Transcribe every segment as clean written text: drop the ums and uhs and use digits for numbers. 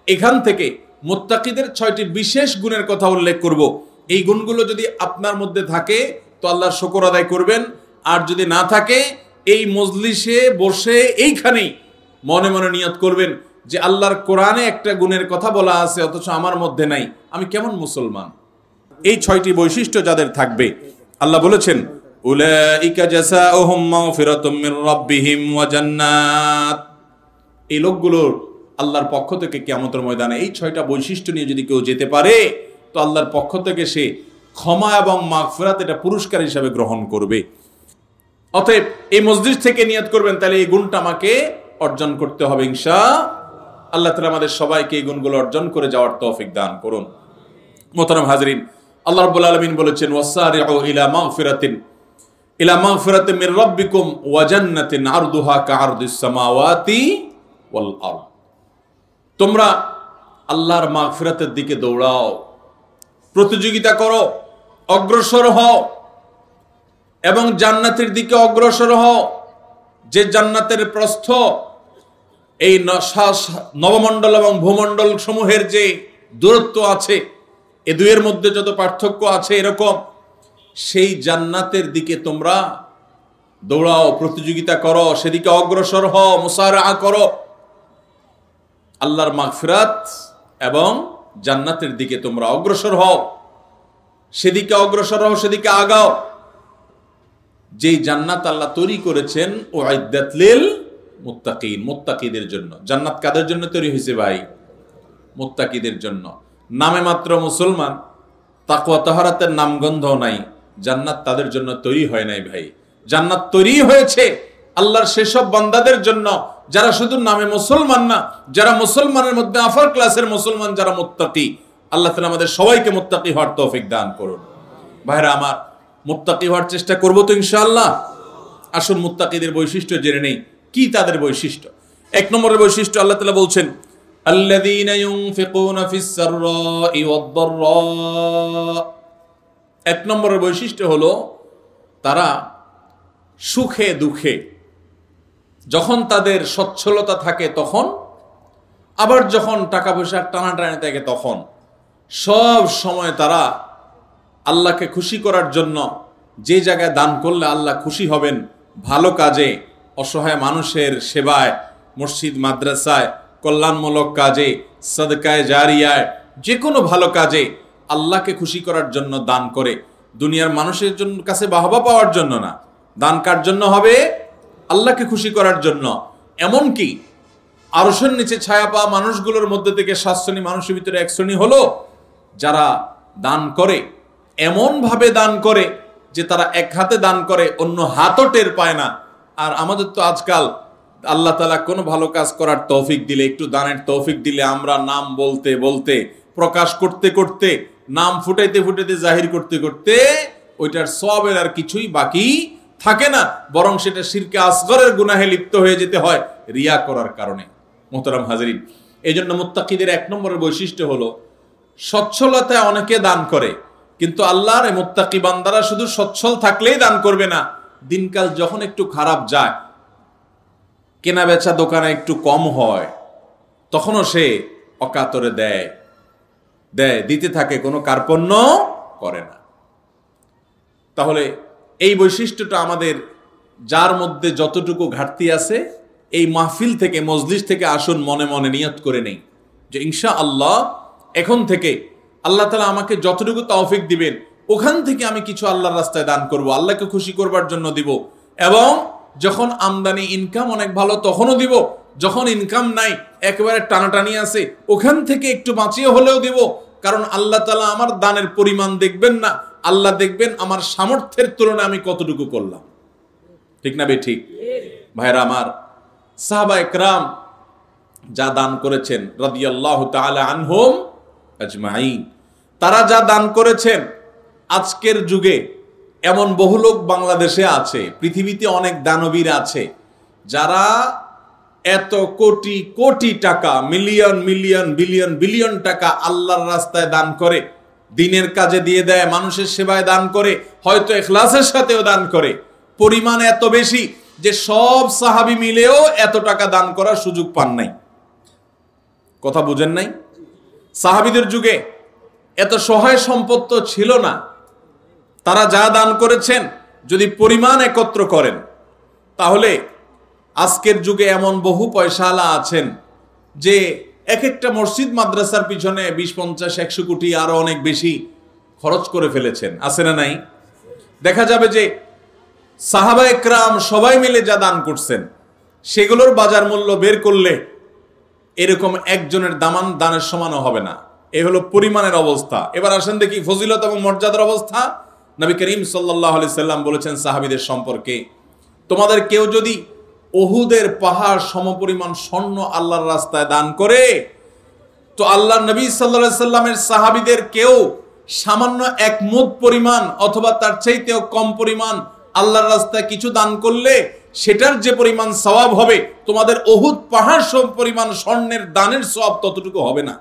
এখান থেকে মুত্তাকিদের 6টি বিশেষ গুণের কথা উল্লেখ করব। এই গুণগুলো যদি আপনার মধ্যে থাকে তো আল্লাহর শুকর আদায় করবেন, আর যদি না থাকে এই মজলিসে বসে এইখানেই মনে মনে নিয়ত করবেন যে আল্লাহর কোরআনে একটা গুণের কথা বলা আছে অথচ আমার মধ্যে নাই, আমি কেমন মুসলমান। এই 6টি বৈশিষ্ট্য যাদের থাকবে, আল্লাহ বলেছেন উলাইকা জাযাউহুম মাগফিরাতুম মির রাব্বিহিম ওয়া জান্নাত, এই লোকগুলোর আল্লাহর পক্ষ থেকে কিয়ামতের ময়দানে এই 6টা বৈশিষ্ট্য নিয়ে যদি কেউ যেতে পারে তো আল্লাহর পক্ষ থেকে সে ক্ষমা এবং মাগফিরাত এটা পুরস্কার হিসাবে গ্রহণ করবে। অতএব এই মসজিদ থেকে নিয়ত করবেন তাহলে এই গুণটা আমাকে অর্জন করতে হবে ইনশাআল্লাহ। আল্লাহ তাআলা আমাদের সবাইকে এই গুণগুলো অর্জন করে যাওয়ার তৌফিক দান করুন। মোহতারাম হাজরিন, আল্লাহ রাব্বুল আলামিন বলেছেন ওয়াসারিউ ইলা মাগফিরাতিন মির রাব্বিকুম ওয়া জান্নাতিন আরদুহা কাআরদিস সামাওয়াতি ওয়াল আরদ, তোমরা আল্লাহর মাগফিরাতের দিকে দৌড়াও, প্রতিযোগিতা করো, অগ্রসর হও এবং জান্নাতের দিকে অগ্রসর হও, যে জান্নাতের প্রস্থ এই নবমণ্ডল এবং ভূমণ্ডল সমূহের যে দূরত্ব আছে এ দুয়ের মধ্যে যত পার্থক্য আছে এরকম সেই জান্নাতের দিকে তোমরা দৌড়াও, প্রতিযোগিতা করো, সেদিকে অগ্রসর হও, মুসারাআ করো। আল্লাহর মাগফিরাত এবং জান্নাতের দিকে তোমরা অগ্রসর হও, সেদিকে অগ্রসর হও, সেদিকে আগাও। যেই জান্নাত আল্লাহ তৈরি করেছেন উইদ্দাত লিল মুত্তাকিন, মুত্তাকিদের জন্য। জান্নাত কাদের জন্য তৈরি হয়েছে ভাই? মুত্তাকিদের জন্য। নামে মাত্র মুসলমান, তাকওয়া তাহারাতের নামগন্ধ নাই, জান্নাত তাদের জন্য তৈরি হয় নাই ভাই। জান্নাত তৈরি হয়েছে আল্লাহর সেসব বান্দাদের জন্য যারা শুধু নামে মুসলমান না, যারা মুসলমানের মধ্যে আফার ক্লাসের মুসলমান, যারা মুত্তাকি। আল্লাহ তাআলা আমাদের সবাইকে মুত্তাকি হওয়ার তৌফিক দান করুন। ভাইরা আমার, মুত্তাকি হওয়ার চেষ্টা করব তো ইনশাআল্লাহ। আসুন মুত্তাকিদের বৈশিষ্ট্য জেনে নেই। কি তাদের বৈশিষ্ট্য? 1 নম্বরের বৈশিষ্ট্য আল্লাহ তাআলা বলছেন আল্লাযীনা ইউনফিকুনা ফিস সাররাই ওয়াদ দাররা। 1 নম্বরের বৈশিষ্ট্য হলো তারা সুখে দুঃখে, যখন তাদের সচ্ছলতা থাকে তখন, আবার যখন টাকা পয়সা টানাটানি থাকে তখন, সব সময় তারা আল্লাহকে খুশি করার জন্য যে জায়গায় দান করলে আল্লাহ খুশি হবেন, ভালো কাজে, অসহায় মানুষের সেবায়, মসজিদ মাদ্রাসায়, কল্যাণমূলক কাজে, সাদকায়ে জারিয়ায়, যে কোনো ভালো কাজে আল্লাহকে খুশি করার জন্য দান করে। দুনিয়ার মানুষের জন্য কাছে বাহবা পাওয়ার জন্য না, দান কার জন্য হবে? আল্লাহকে খুশি করার জন্য। এমনকি আরশের নিচে ছায়া পাওয়া মানুষগুলোর মধ্যে থেকে 7 শ্রেণী মানুষের ভিতরে 1 শ্রেণী হলো যারা দান করে, এমন ভাবে দান করে যে তারা এক হাতে দান করে, অন্য হাতও টের পায় না। আর আমাদের তো আজকাল আল্লাহ তাআলা কোনো ভালো কাজ করার তৌফিক দিলে, একটু দানের তৌফিক দিলে, আমরা নাম বলতে বলতে, প্রকাশ করতে করতে, নাম ফুটাইতে ফুটাইতে, জাহির করতে করতে ওইটার সওয়াবের আর কিছুই বাকি থাকে না, বরং সেটা শিরকে আসগরের গুনাহে লিপ্ত হয়ে যেতে হয় রিয়া করার কারণে। মোহতারাম হাজরিন, এই জন্য মুত্তাকিদের 1 নম্বরের বৈশিষ্ট্য হলো সচ্ছলতায় অনেকে দান করে, কিন্তু আল্লাহর এই মুত্তাকি বান্দারা শুধু সচ্ছল থাকলেই দান করবে না, দিনকাল যখন একটু খারাপ যায়, কেনা বেচা দোকানে একটু কম হয়, তখনও সে অকাতরে দেয়, দিতে থাকে, কোনো কার্পণ্য করে না। তাহলে এই বৈশিষ্ট্যটা আমাদের যার মধ্যে যতটুকু ঘাটতি আছে, এই মাহফিল থেকে, মজলিস থেকে আসুন মনে মনে নিয়ত করে নেই যে ইনশাআল্লাহ এখন থেকে আল্লাহ তাআলা আমাকে যতটুকু তৌফিক দিবেন ওখান থেকে আমি কিছু আল্লাহর রাস্তায় দান করব, আল্লাহকে খুশি করবার জন্য দিব। এবং যখন আমদানি ইনকাম অনেক ভালো তখনও দিব, যখন ইনকাম নাই, একেবারে টানাটানি আছে, ওখান থেকে একটু বাঁচিয়ে হলেও দিব। কারণ আল্লাহ তাআলা আমার দানের পরিমাণ দেখবেন না, আল্লাহ দেখবেন আমার সামর্থ্যের তুলনায় আমি কতটুকু করলাম। ঠিক না বে ঠিক? ভাইরা আমার, সাহাবা একরাম যা দান করেছেন রাদিয়াল্লাহু তাআলা আনহুম আজমাইন, তারা যা দান করেছেন, আজকের যুগে এমন বহু লোক বাংলাদেশে আছে, পৃথিবীতে অনেক দানবীর আছে যারা এত কোটি কোটি টাকা, মিলিয়ন মিলিয়ন বিলিয়ন বিলিয়ন টাকা আল্লাহর রাস্তায় দান করে, দিনের কাজে দিয়ে দেয়, মানুষের সেবায় দান করে, হয়তো ইখলাসের সাথেও দান করে। পরিমাণ এত বেশি যে সব সাহাবী মিলেও এত টাকা দান করার সুযোগ পান নাই। কথা বুঝেন নাই? সাহাবীদের যুগে এত সহায় সম্পদ তো ছিল না। তারা যা দান করেছেন যদি পরিমাণ একত্র করেন, তাহলে আজকের যুগে এমন বহু পয়সাওয়ালা আছেন যে এক একটা মসজিদ মাদ্রাসার পিছনে 20, 50, 100 কোটি আরো অনেক বেশি খরচ করে ফেলেছেন। আছে না নাই? দেখা যাবে যে সাহাবা একরাম সবাই মিলে যা দান করছেন সেগুলোর বাজার মূল্য বের করলে এরকম একজনের দানের সমানও হবে না। এ হলো পরিমাণের অবস্থা। এবার আসেন দেখি ফজিলত এবং মর্যাদার অবস্থা। নবী করিম সাল্লাল্লাহু আলাইহি সাল্লাম বলেছেন সাহাবীদের সম্পর্কে, তোমাদের কেউ যদি উহুদের পাহাড় সমপরিমাণ স্বর্ণ আল্লাহর রাস্তায় দান করে, তো আল্লাহর নবী সাল্লাল্লাহু আলাইহি সাল্লামের সাহাবীদের কেউ সামান্য 1 মুদ পরিমাণ অথবা তার চাইতেও কম পরিমাণ আল্লাহর রাস্তায় কিছু দান করলে সেটার যে পরিমাণ সওয়াব হবে, তোমাদের উহুদ পাহাড় সম পরিমাণ স্বর্ণের দানের সওয়াব ততটুকু হবে না।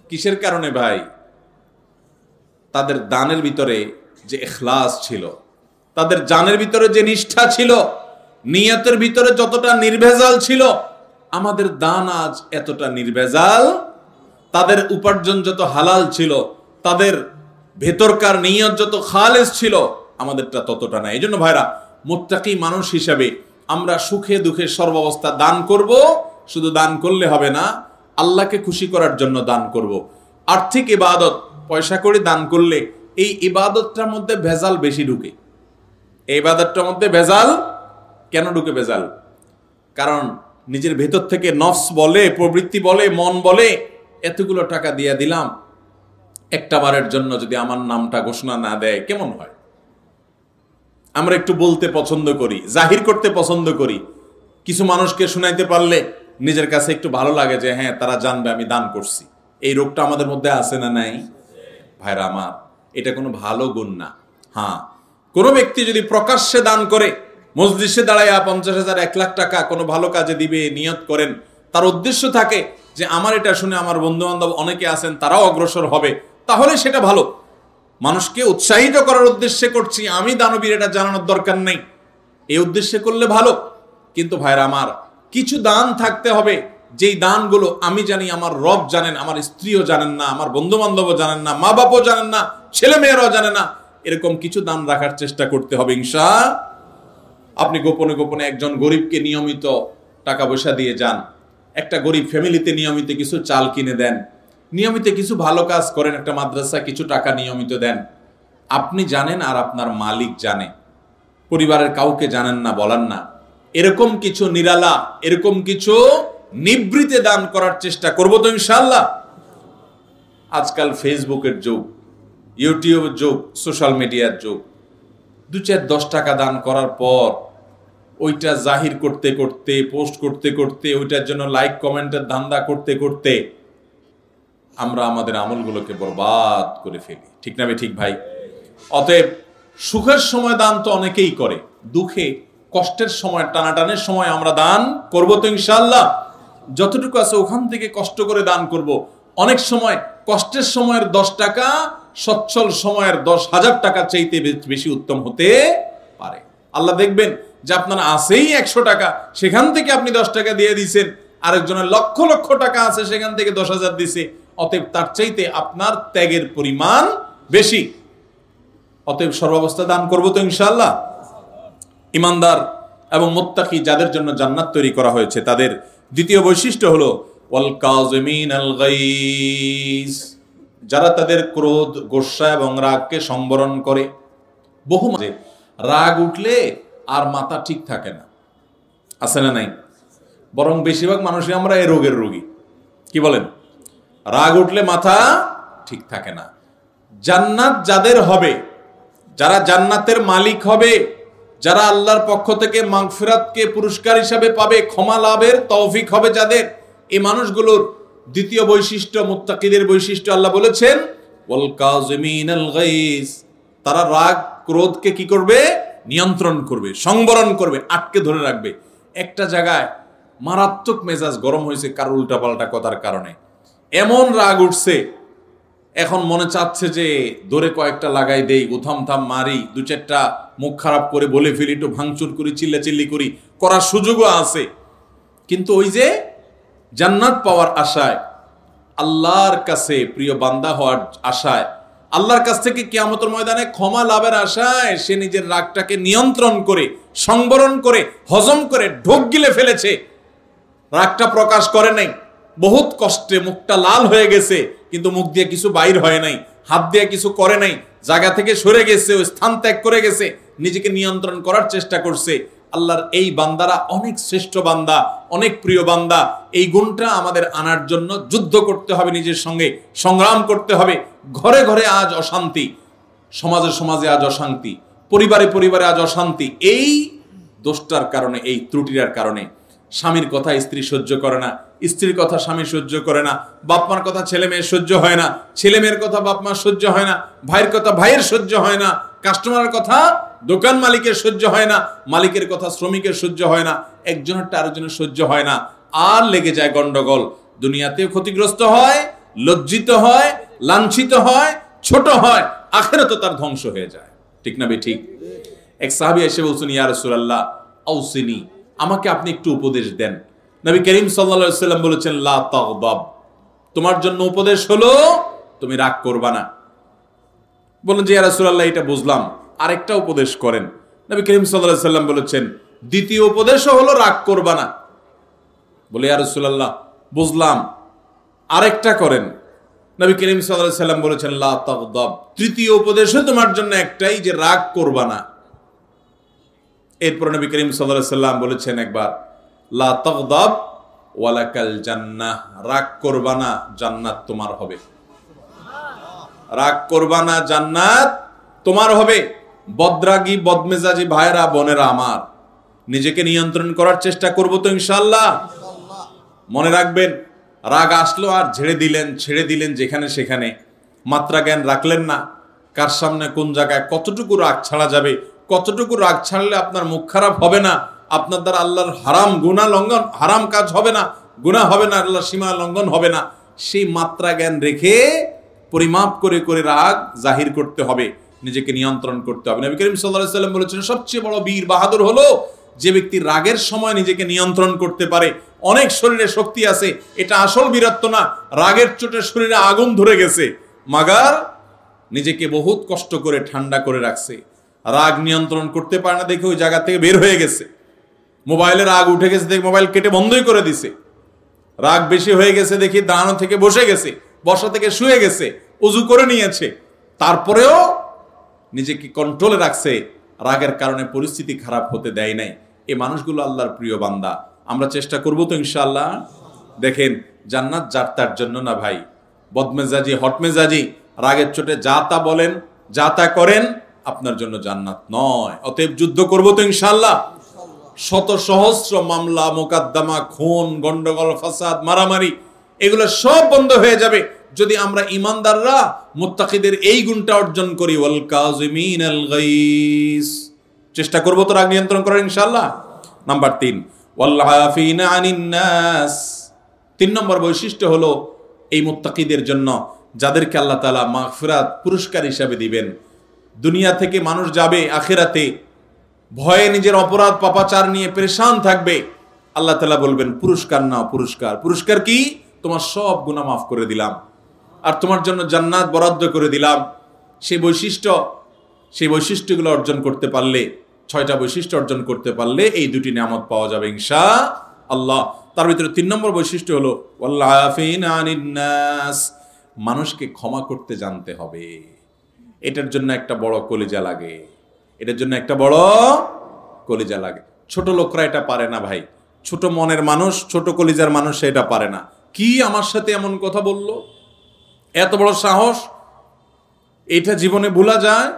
কিসের কারণে ভাই? তাদের দানের ভিতরে যে ইখলাস ছিল, তাদের জানের ভিতরে যে নিষ্ঠা ছিল, নিয়তের ভিতরে যতটা নির্ভেজাল ছিল, আমাদের দান আজ এতটা নির্ভেজাল। তাদের উপার্জন যত হালাল ছিল, তাদের ভেতরকার নিয়ত যত খালেস ছিল, আমাদেরটা ততটা না। এই জন্য ভাইরা, মুত্তাকি মানুষ হিসাবে আমরা সুখে দুঃখে সর্বাবস্থা দান করব। শুধু দান করলে হবে না, আল্লাহকে খুশি করার জন্য দান করব। আর্থিক ইবাদত পয়সা করে দান করলে এই ইবাদতটার মধ্যে ভেজাল বেশি ঢুকে। এই ইবাদতটার মধ্যে ভেজাল কেন ঢুকে? ভেজাল কারণ নিজের ভেতর থেকে নফস বলে, প্রবৃত্তি বলে, মন বলে, এতগুলো টাকা দিয়ে দিলাম, একটা বারের জন্য যদি আমার নামটা ঘোষণা না দেয় কেমন হয়? আমরা একটু বলতে পছন্দ করি, জাহির করতে পছন্দ করি। কিছু মানুষকে শুনাইতে পারলে নিজের কাছে একটু ভালো লাগে যে হ্যাঁ, তারা জানবে আমি দান করছি। এই রোগটা আমাদের মধ্যে আছে না নাই? ভাইরা আমার, এটা কোনো ভালো গুণ না। হ্যাঁ, কোনো ব্যক্তি যদি প্রকাশ্যে দান করে, মজলিসে দাঁড়াইয়া 50,000, 1 লাখ টাকা কোনো ভালো কাজে দিবে নিয়ত করেন, তার উদ্দেশ্য থাকে যে আমার এটা শুনে আমার বন্ধু বান্ধব অনেকে আছেন তারাও অগ্রসর হবে, তাহলে সেটা ভালো। মানুষকে উৎসাহিত করার উদ্দেশ্যে করছি, আমি দানবীর, এটা জানানোর দরকার নেই, এই উদ্দেশ্যে করলে ভালো। কিন্তু ভাইরা আমার, কিছু দান থাকতে হবে যেই দানগুলো আমি জানি, আমার রব জানেন, আমার স্ত্রীও জানেন না, আমার বন্ধু বান্ধবও জানেন না, মা বাপও জানেন না, ছেলে মেয়েরাও জানে না। এরকম কিছু দান রাখার চেষ্টা করতে হবে ইনশাআল্লাহ। আপনি গোপনে গোপনে একজন গরিবকে নিয়মিত টাকা পয়সা দিয়ে যান, একটা গরিব ফ্যামিলিতে নিয়মিত কিছু চাল কিনে দেন, নিয়মিত কিছু ভালো কাজ করেন, একটা মাদ্রাসা কিছু টাকা নিয়মিত দেন। আপনি জানেন আর আপনার মালিক জানে, পরিবারের কাউকে জানেন না, বলেন না। এরকম কিছু নিরালা, এরকম কিছু নিবৃতে দান করার চেষ্টা করব তো ইনশাআল্লাহ। আজকাল ফেসবুকের যুগ, ইউটিউবের যুগ, সোশ্যাল মিডিয়ার যুগ। 2, 4, 10 টাকা দান করার পর ওইটা জাহির করতে করতে, পোস্ট করতে করতে, ওইটার জন্য লাইক কমেন্টের ধান্দা করতে করতে আমরা আমাদের আমলগুলোকে বরবাদ করে ফেলি। ঠিক না ঠিক ভাই? অতএব সুখের সময় দান তো অনেকেই করে, দুঃখে কষ্টের সময়, টানাটানের সময় আমরা দান করব তো ইনশাআল্লাহ। যতটুকু আছে ওখান থেকে কষ্ট করে দান করব। অনেক সময় কষ্টের সময়ের 10 টাকা সচ্ছল সময়ের 10,000 টাকা চাইতে বেশি উত্তম হতে পারে। আল্লাহ দেখবেন যে আপনার আছেই 100 টাকা, সেখান থেকে আপনি 10 টাকা দিয়ে দিয়েছেন, আরেকজনের লক্ষ লক্ষ টাকা আছে, সেখান থেকে 10,000 দিছে। অতএব তার চাইতে আপনার ত্যাগের পরিমাণ বেশি। অতএব সর্বাবস্থা দান করব তো ইনশাআল্লাহ। ইমানদার এবং মুত্তাকি যাদের জন্য জান্নাত তৈরি করা হয়েছে, তাদের দ্বিতীয় বৈশিষ্ট্য হলো ওয়াল কাযিমিনাল গাইজ, যারা তাদের ক্রোধ, গোসা এবং রাগকে সংবরণ করে। বহু মাঝে রাগ উঠলে আর মাথা ঠিক থাকে না, আছে না নাই? বরং বেশিরভাগ মানুষই আমরা এই রোগের রোগী। কি বলেন? রাগ উঠলে মাথা ঠিক থাকে না। জান্নাত যাদের হবে, যারা জান্নাতের মালিক হবে, যারা আল্লাহর পক্ষ থেকে মাগফিরাতকে পুরস্কার হিসাবে পাবে, ক্ষমা লাভের তৌফিক হবে যাদের, এই মানুষগুলোর দ্বিতীয় বৈশিষ্ট্য, মুত্তাকিদের বৈশিষ্ট্য আল্লাহ বলেছেন ওয়াল কাযিমিনাল গাইজ, তারা রাগ ক্রোধকে কি করবে? নিয়ন্ত্রণ করবে, সংবরণ করবে, আটকে ধরে রাখবে। একটা জায়গায় মারাত্মক মেজাজ গরম হয়েছে কারো উল্টাপাল্টা কথার কারণে, এমন রাগ উঠছে, এখন মনে চাচ্ছে যে দৌড়ে কয়েকটা লাগাই দেই, উথাম থাম মারি, 2-4টা মুখ খারাপ করে বলে ফেলি, একটু ভাঙচুর করি, চিল্লাচিল্লি করি, করার সুযোগও আছে। কিন্তু ওই যে জান্নাত পাওয়ার আশায়, আল্লাহর কাছে প্রিয় বান্দা হওয়ার আশায়, আল্লাহর কাছ থেকে কিয়ামতের ময়দানে ক্ষমা লাভের আশায় সে নিজের রাগটাকে নিয়ন্ত্রণ করে, সংবরণ করে, হজম করে ঢোক গিলে ফেলেছে, রাগটা প্রকাশ করে নাই। বহুত কষ্টে মুখটা লাল হয়ে গেছে, কিন্তু মুখ দিয়ে কিছু বাইর হয় নাই, হাত দিয়ে কিছু করে নাই, জায়গা থেকে সরে গেছে, ওই স্থান ত্যাগ করে গেছে, নিজেকে নিয়ন্ত্রণ করার চেষ্টা করছে। আল্লাহর এই বান্দারা অনেক শ্রেষ্ঠ বান্দা, অনেক প্রিয় বান্দা। এই গুণটা আমাদের আনার জন্য যুদ্ধ করতে হবে, নিজের সঙ্গে সংগ্রাম করতে হবে। ঘরে ঘরে আজ অশান্তি, সমাজে সমাজে আজ অশান্তি, পরিবারে পরিবারে আজ অশান্তি। এই দোষটার কারণে, এই ত্রুটির কারণে। স্বামীর কথা স্ত্রী সহ্য করে না, স্ত্রীর কথা স্বামী সহ্য করে না, বাপ মার কথা ছেলে মেয়ের সহ্য হয় না, ছেলে মেয়ের কথা বাপ মার সহ্য হয় না, ভাইয়ের কথা ভাইয়ের সহ্য হয় না, কাস্টমারের কথা দোকান মালিকের সহ্য হয় না, মালিকের কথা শ্রমিকের সহ্য হয় না, একজনেরটা আরেকজনের সহ্য হয় না, আর লেগে যায় গন্ডগোল। দুনিয়াতেও ক্ষতিগ্রস্ত হয়, লজ্জিত হয়, লাঞ্ছিত হয়, ছোট হয়, আখিরাতে তার ধ্বংস হয়ে যায়। ঠিক না ঠিক? এক সাহাবী এসে বলছেন, ইয়া রাসূলুল্লাহ আউসিনি, আমাকে আপনি একটু উপদেশ দেন। নবী করিম সাল্লাল্লাহু আলাইহি ওয়াসাল্লাম বলেছেন, লা তাগদাব, তোমার জন্য উপদেশ হলো তুমি রাগ করবা না। বলেন যে ইয়া রাসূলুল্লাহ এটা বুঝলাম, আরেকটা উপদেশ করেন। নবী করিম সাল্লাল্লাহু আলাইহি ওয়াসাল্লাম বলেছেন, দ্বিতীয় উপদেশও হলো রাগ করবা না। বলে ইয়া রাসূলুল্লাহ বুঝলাম, আরেকটা করেন। নবী করিম সাল্লাল্লাহু আলাইহি ওয়াসাল্লাম বলেছেন, লা তাগদাব, তৃতীয় উপদেশও তোমার জন্য একটাই, যে রাগ করবা না। এরপর নবী করিম সাল্লাল্লাহু আলাইহি ওয়াসাল্লাম বলেছেন একবার, লা তাগদাব ওয়ালাকাল জান্নাহ, রাগ করবা না, জান্নাত তোমার হবে। রাগ করবা না, জান্নাত তোমার হবে। বদরাগী বদমেজাজি ভাইরা বোনেরা আমার, নিজেকে নিয়ন্ত্রণ করার চেষ্টা করব তো ইনশাআল্লাহ। মনে রাখবেন, রাগ আসলো আর ছেড়ে দিলেন যেখানে সেখানে, মাত্রা জ্ঞান রাখলেন না। কার সামনে কোন জায়গায় কতটুকু রাগ ছাড়া যাবে, কতটুকু রাগ ছাড়লে আপনার মুখ খারাপ হবে না, আপনার দ্বারা আল্লাহর হারাম কাজ হবে না, গুনাহ হবে না, আল্লাহর সীমা লঙ্ঘন হবে না, সেই মাত্রা জ্ঞান রেখে পরিমাপ করে করে রাগ জাহির করতে হবে, নিজেকে নিয়ন্ত্রণ করতে হবে। নবী করিম সাল্লাল্লাহু আলাইহি ওয়াসাল্লাম বলেছেন, সবচেয়ে বড় বীর বাহাদুর হলো যে ব্যক্তি রাগের সময় নিজেকে নিয়ন্ত্রণ করতে পারে। অনেক শরীরে শক্তি আছে, এটা আসল বীরত্ব না। রাগের চোটে শরীরে আগুন ধরে গেছে, মাগার নিজেকে বহুত কষ্ট করে ঠান্ডা করে রাখছে। রাগ নিয়ন্ত্রণ করতে পারে না দেখে ওই জায়গা থেকে বের হয়ে গেছে। মোবাইলের রাগ উঠে গেছে দেখে মোবাইল কেটে বন্ধই করে দিছে। রাগ বেশি হয়ে গেছে দেখি দাঁড়ানো থেকে বসে গেছে, বসা থেকে শুয়ে গেছে, ওযু করে নিয়েছে, তারপরেও নিজেকে কন্ট্রোলে রাখছে। রাগের কারণে পরিস্থিতি খারাপ হতে দেয় নাই। এই মানুষগুলো আল্লাহর প্রিয় বান্দা। আমরা চেষ্টা করব তো ইনশাআল্লাহ। দেখেন, জান্নাত যার তার জন্য না ভাই। বদমেজাজি, হটমেজাজি, রাগের চোটে যা তা বলেন, যা তা করেন, আপনার জন্য জান্নাত নয়। অতএব যুদ্ধ করব তো ইনশাআল্লাহ। শত সহস্র মামলা মোকদ্দমা, খুন, গন্ডগোল, ফাসাদ, মারামারি, এগুলো সব বন্ধ হয়ে যাবে যদি আমরা ইমানদাররা মুত্তাকিদের এই গুণটা অর্জন করি, ওয়াল কাযিমিনাল গাইস। চেষ্টা করব তো রাগ নিয়ন্ত্রণ করার ইনশাআল্লাহ। নাম্বার 3, ওয়াল আফিনা আনিন নাস। 3 নম্বর বৈশিষ্ট্য হলো এই মুত্তাকিদের জন্য, যাদেরকে আল্লাহ তাআলা মাগফিরাত পুরস্কার হিসাবে দিবেন। দুনিয়া থেকে মানুষ যাবে আখিরাতে ভয়ে নিজের অপরাধ পাপাচার নিয়ে পেরেশান থাকবে। আল্লাহ তাআলা বলবেন, পুরস্কার নাও, পুরস্কার। পুরস্কার কি? তোমার সব গুনাহ মাফ করে দিলাম, আর তোমার জন্য জান্নাত বরাদ্দ করে দিলাম। সেই বৈশিষ্ট্যগুলো অর্জন করতে পারলে, 6টা বৈশিষ্ট্য অর্জন করতে পারলে এই 2টি নিয়ামত পাওয়া যাবে ইনশাআল্লাহ। তার ভিতরে 3 নম্বর বৈশিষ্ট্য হলো ওয়াল আফিনা আনিন নাস। মানুষকে ক্ষমা করতে জানতে হবে। এটার জন্য একটা বড় কলিজা লাগে, এটার জন্য একটা বড় কলিজা লাগে। ছোট লোকরা এটা পারে না ভাই। ছোট মনের মানুষ, ছোট কলিজার মানুষ এটা পারে না। কি আমার সাথে এমন কথা বললো, এত বড় সাহস, এটা জীবনে ভোলা যায়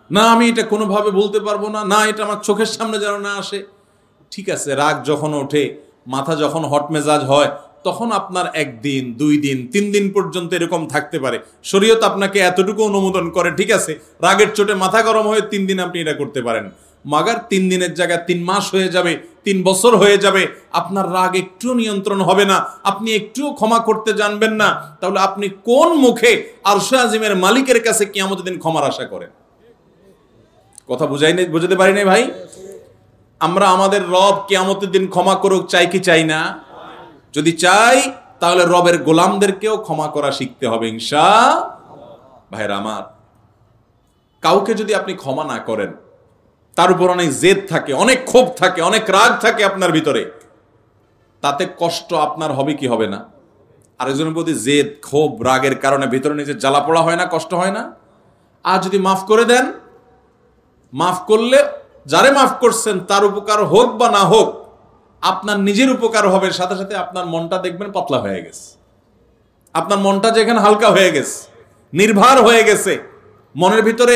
না, আমি এটা কোনোভাবে বলতে পারবো না, না এটা আমার চোখের সামনে যেন না আসে। ঠিক আছে, রাগ যখন ওঠে, মাথা যখন হট মেজাজ হয়, তখন আপনার 1 দিন 2 দিন 3 দিন পর্যন্ত এরকম থাকতে পারে। শরীয়ত আপনাকে এতটুকু অনুমোদন করে, ঠিক আছে, রাগের চোটে মাথা গরম হয়ে 3 দিন আপনি এটা করতে পারেন। মাগার 3 দিনের জায়গায় 3 মাস হয়ে যাবে, 3 বছর হয়ে যাবে, আপনার রাগ একটু নিয়ন্ত্রণ হবে না, আপনি একটুও ক্ষমা করতে জানবেন না, তাহলে আপনি কোন মুখে আরশে আজিমের মালিকের কাছে কিয়ামতের দিন ক্ষমার আশা করেন? কথা বুঝাতে পারি নাই ভাই? আমরা আমাদের রব কিয়ামতের দিন ক্ষমা করুক চাই কি চাই না? যদি চাই তাহলে রবের গোলামদেরকেও ক্ষমা করা শিখতে হবে ভাইরা আমার। কাউকে যদি আপনি ক্ষমা না করেন, তার উপর অনেক জেদ থাকে, অনেক ক্ষোভ থাকে, অনেক রাগ থাকে আপনার ভিতরে, তাতে কষ্ট আপনার হবে কি হবে না? আরেকজনের প্রতি জেদ ক্ষোভ রাগের কারণে ভিতরে নিজের জ্বালা পোড়া হয় না, কষ্ট হয় না? আর যদি মাফ করে দেন, মাফ করলে যারে মাফ করছেন তার উপকার হোক বা না হোক, আপনার নিজের উপকার হবে, সাথে সাথে আপনার মনটা দেখবেন পাতলা হয়ে গেছে, আপনার মনটা যেখানে হালকা হয়ে গেছে, নির্ভার হয়ে গেছে, মনের ভিতরে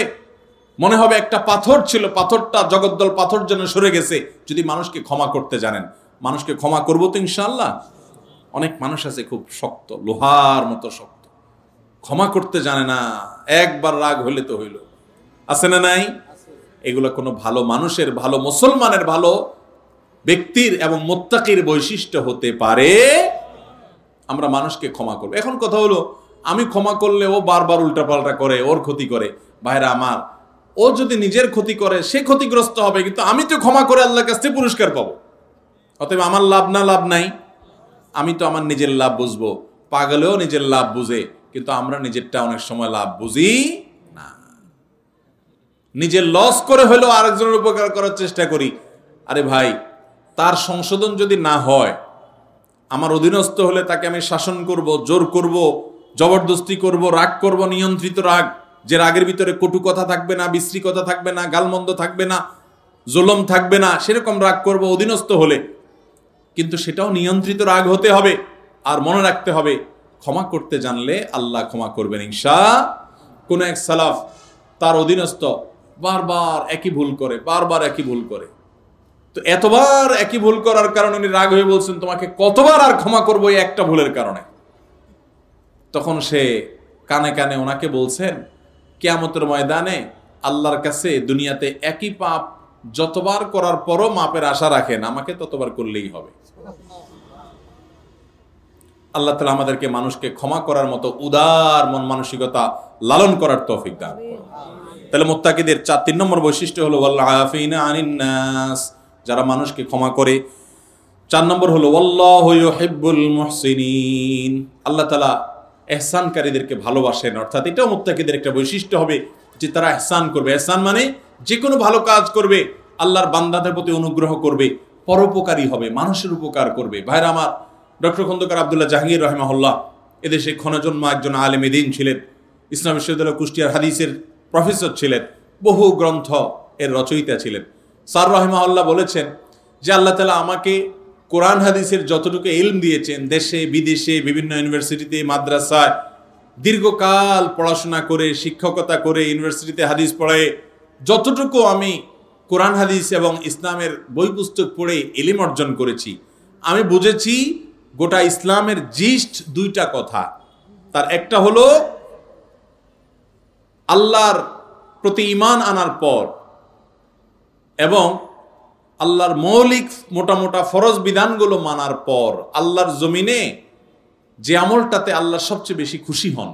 মনে হবে একটা পাথর ছিল, পাথরটা জগদ্দল পাথর যেন সরে গেছে। যদি মানুষকে ক্ষমা করতে জানেন, মানুষকে ক্ষমা করবো তো ইনশাআল্লাহ। অনেক মানুষ আছে খুব শক্ত, লোহার মতো শক্ত, ক্ষমা করতে জানে না, একবার রাগ হইলে তো হইল, আছে না নাই? এগুলো কোনো ভালো মানুষের, ভালো মুসলমানের, ভালো ব্যক্তির এবং মুত্তাকির বৈশিষ্ট্য হতে পারে। আমরা মানুষকে ক্ষমা করবো। এখন কথা হলো, আমি ক্ষমা করলে ও বারবার উল্টাপাল্টা করে, ওর ক্ষতি করে। ভাইরা আমার, ও যদি নিজের ক্ষতি করে সে ক্ষতিগ্রস্ত হবে, কিন্তু আমি তো ক্ষমা করে আল্লাহর কাছ থেকে পুরস্কার পাবো। অতএব আমার লাভ না লাভ নাই, আমি তো আমার নিজের লাভ বুঝবো। পাগলেও নিজের লাভ বুঝে, কিন্তু আমরা নিজেরটা অনেক সময় লাভ বুঝি না। নিজের লস করে হলেও আরেকজনের উপকার করার চেষ্টা করি। আরে ভাই, তার সংশোধন যদি না হয়, আমার অধীনস্থ হলে তাকে আমি শাসন করব, জোর করব, জবরদস্তি করব, রাগ করব, নিয়ন্ত্রিত রাগ, যে রাগের ভিতরে কটু কথা থাকবে না, বিশ্রী কথা থাকবে না, গালমন্দ থাকবে না, জুলুম থাকবে না, সেরকম রাগ করব অধীনস্থ হলে। কিন্তু সেটাও নিয়ন্ত্রিত রাগ হতে হবে। আর মনে রাখতে হবে, ক্ষমা করতে জানলে আল্লাহ ক্ষমা করবেন ইনশাআল্লাহ। কোন এক সালাফ, তার অধীনস্থ বারবার একই ভুল করে, বারবার একই ভুল করে, তো এতবার একই ভুল করার কারণে উনি রাগ হয়ে বলছেন, তোমাকে কতবার আর ক্ষমা করবো এই একটা ভুলের কারণে? তখন সে কানে কানে ওনাকে বলছেন, কিয়ামতের ময়দানে আল্লাহর কাছে দুনিয়াতে একই পাপ যতবার করার পরও মাপের আশা রাখেন, আমাকে ততবার করলেই হবে। আল্লাহ তাআলা আমাদেরকে মানুষকে ক্ষমা করার মতো উদার মন মানসিকতা লালন করার তৌফিক দান করুন। তাহলে মুত্তাকিদের 3 নম্বর বৈশিষ্ট্য হলো ওয়াল আফিনা আনিন নাস, যারা মানুষকে ক্ষমা করে। 4 নম্বর হলো ওয়াল্লাহু ইউহিব্বুল মুহসিনিন, আল্লাহ তাআলা ইহসানকারীদেরকে ভালোবাসেন। অর্থাৎ এটাও মুত্তাকিদের একটা বৈশিষ্ট্য হবে যে তারা ইহসান করবে। ইহসান মানে যে কোনো ভালো কাজ করবে, আল্লাহর বান্দাদের প্রতি অনুগ্রহ করবে, পরোপকারী হবে, মানুষের উপকার করবে। ভাইরা আমার, ডক্টর খন্দকার আব্দুল্লাহ জাহাঙ্গীর রাহিমাহুল্লাহ এদেশে ক্ষণজন্ম একজন আলেমে দ্বীন ছিলেন, ইসলাম বিশ্ববিদ্যালয় কুষ্টিয়ার হাদিসের প্রফেসর ছিলেন, বহু গ্রন্থ এর রচয়িতা ছিলেন। স্যার রাহিমাহুল্লাহ বলেছেন যে আল্লাহ তাআলা আমাকে কোরআন হাদিসের যতটুকু ইলম দিয়েছেন, দেশে বিদেশে বিভিন্ন ইউনিভার্সিটিতে মাদ্রাসায় দীর্ঘকাল পড়াশোনা করে, শিক্ষকতা করে, ইউনিভার্সিটিতে হাদিস পড়ায় যতটুকু আমি কোরআন হাদিস এবং ইসলামের বই পুস্তক পড়ে ইলম অর্জন করেছি, আমি বুঝেছি গোটা ইসলামের জিস্ট 2টা কথা। তার একটা হলো আল্লাহর প্রতি ঈমান আনার পর এবং আল্লাহর মৌলিক মোটা মোটা ফরজ বিধানগুলো মানার পর আল্লাহর জমিনে যে আমলটাতে আল্লাহ সবচেয়ে বেশি খুশি হন,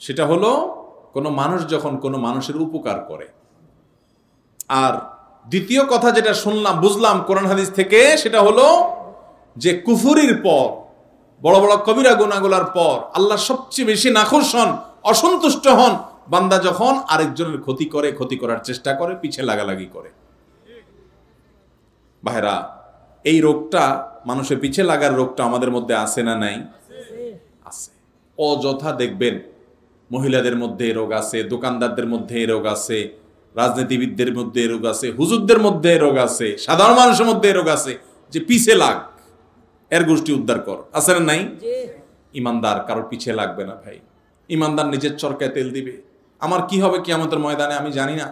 সেটা হলো কোনো মানুষ যখন কোনো মানুষের উপকার করে। আর দ্বিতীয় কথা যেটা শুনলাম, বুঝলাম কোরআন হাদিস থেকে, সেটা হলো যে কুফরির পর, বড় বড় কবিরা গুনাহগুলোর পর আল্লাহ সবচেয়ে বেশি নাখুশ হন, অসন্তুষ্ট হন বান্দা যখন আরেকজনের ক্ষতি করে, ক্ষতি করার চেষ্টা করে, পিছে লাগালাগি করে। ভাইরা, এই রোগটা, মানুষের পিছে লাগার রোগটা আমাদের মধ্যে আছে না নাই? আছে। অযথা দেখবেন মহিলাদের মধ্যে এই রোগ আছে, দোকানদারদের মধ্যে এই রোগ আছে, রাজনীতিবিদদের মধ্যে এই রোগ আছে, হুজুরদের মধ্যে এই রোগ আছে, সাধারণ মানুষের মধ্যে এই রোগ আছে যে পিছে লাগ, এর গোষ্ঠী উদ্ধার কর, আছে না নাই? ইমানদার কারোর পিছে লাগবে না ভাই। ইমানদার নিজের চরকায় তেল দিবে। আমার কি হবে কিয়ামতের ময়দানে আমি জানি না।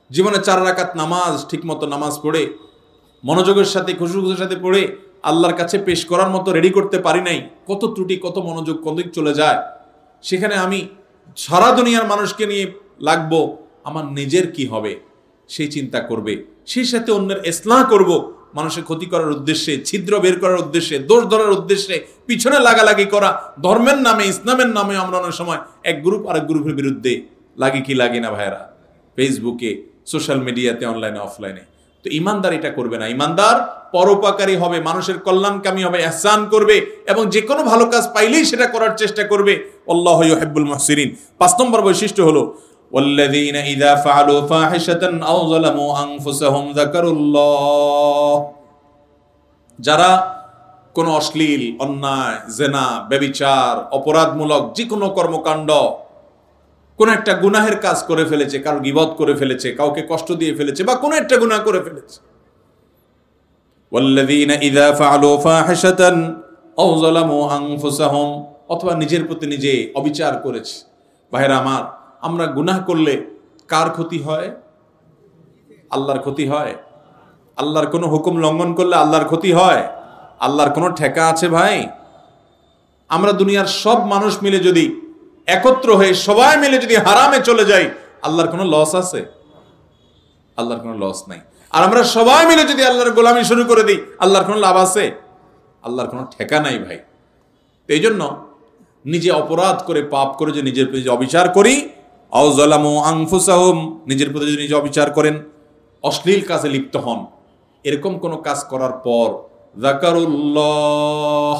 জীবনে 4 রাকাত নামাজ ঠিক মতো নামাজ পড়ে, মনোযোগের সাথে, খুশুর সাথে পড়ে আল্লাহর কাছে পেশ করার মতো রেডি করতে পারি নাই। কত ত্রুটি, কত মনোযোগ কদিক চলে যায়। সেখানে আমি সারা দুনিয়ার মানুষকে নিয়ে লাগবো, আমার নিজের কি হবে সেই চিন্তা করবে, সেই সাথে অন্যের ইসলাহ করব, মানুষের ক্ষতি করার উদ্দেশ্যে, ছিদ্র বের করার উদ্দেশ্যে, দোষ ধরার উদ্দেশ্যে পিছনে লাগালাগি করা। ধর্মের নামে, ইসলামের নামে আমরা অনেক সময় এক গ্রুপ আরেক গ্রুপের বিরুদ্ধে লাগি কি লাগি না ভাইরা? ফেসবুকে, সোশ্যাল মিডিয়াতে, অনলাইনে অফলাইনে তো ইমানদার এটা করবে না। ইমানদার পরোপকারী হবে, মানুষের কল্যাণকামী হবে, ইহসান করবে এবং যে কোনো ভালো কাজ পাইলেই সেটা করার চেষ্টা করবে। আল্লাহু ইউহিব্বুল মুহসিনিন। 5 নম্বর বৈশিষ্ট্য হলো ওয়াল্লাযীনা ইযা ফাআলু ফাহিশাতান আও যালামু আনফুসাহুম যাকারুল্লাহ। যারা কোনো অশ্লীল, অন্যায়, জেনা, ব্যভিচার, অপরাধমূলক যে কোনো কর্মকাণ্ড, কোন একটা গুনাহের কাজ করে ফেলেছে, কারো গীবত করে ফেলেছে, কাউকে কষ্ট দিয়ে ফেলেছে বা কোনো একটা গুনাহ করে ফেলেছে, ওয়াল্লাযীনা ইযা ফাআলু ফাহিশাতান আও যালামু আনফুসাহুম, অথবা নিজের প্রতি নিজে অবিচার করেছে। ভাইরা আমার, আমরা গুনাহ করলে কার ক্ষতি হয়? আল্লাহর ক্ষতি হয়। আল্লাহর কোনো হুকুম লঙ্ঘন করলে আল্লাহর ক্ষতি হয়। আল্লাহর কোনো ঠেকা আছে ভাই? আমরা দুনিয়ার সব মানুষ মিলে যদি একত্র হয়ে সবাই মিলে যদি হারামে চলে যাই, আল্লাহর কোনো লস আছে? আল্লাহর কোনো লস নাই। আর আমরা সবাই মিলে যদি আল্লাহর গোলামি শুরু করে দিই, আল্লাহর কোনো লাভ আছে? আল্লাহর কোনো ঠেকা নাই ভাই। এই জন্য নিজে অপরাধ করে, পাপ করে যে নিজের প্রতি অবিচার করি, আও যালামু আনফুসাহুম, নিজের প্রতি যদি নিজে অবিচার করেন, অশ্লীল কাজে লিপ্ত হন, এরকম কোনো কাজ করার পর যাকারুল্লাহ,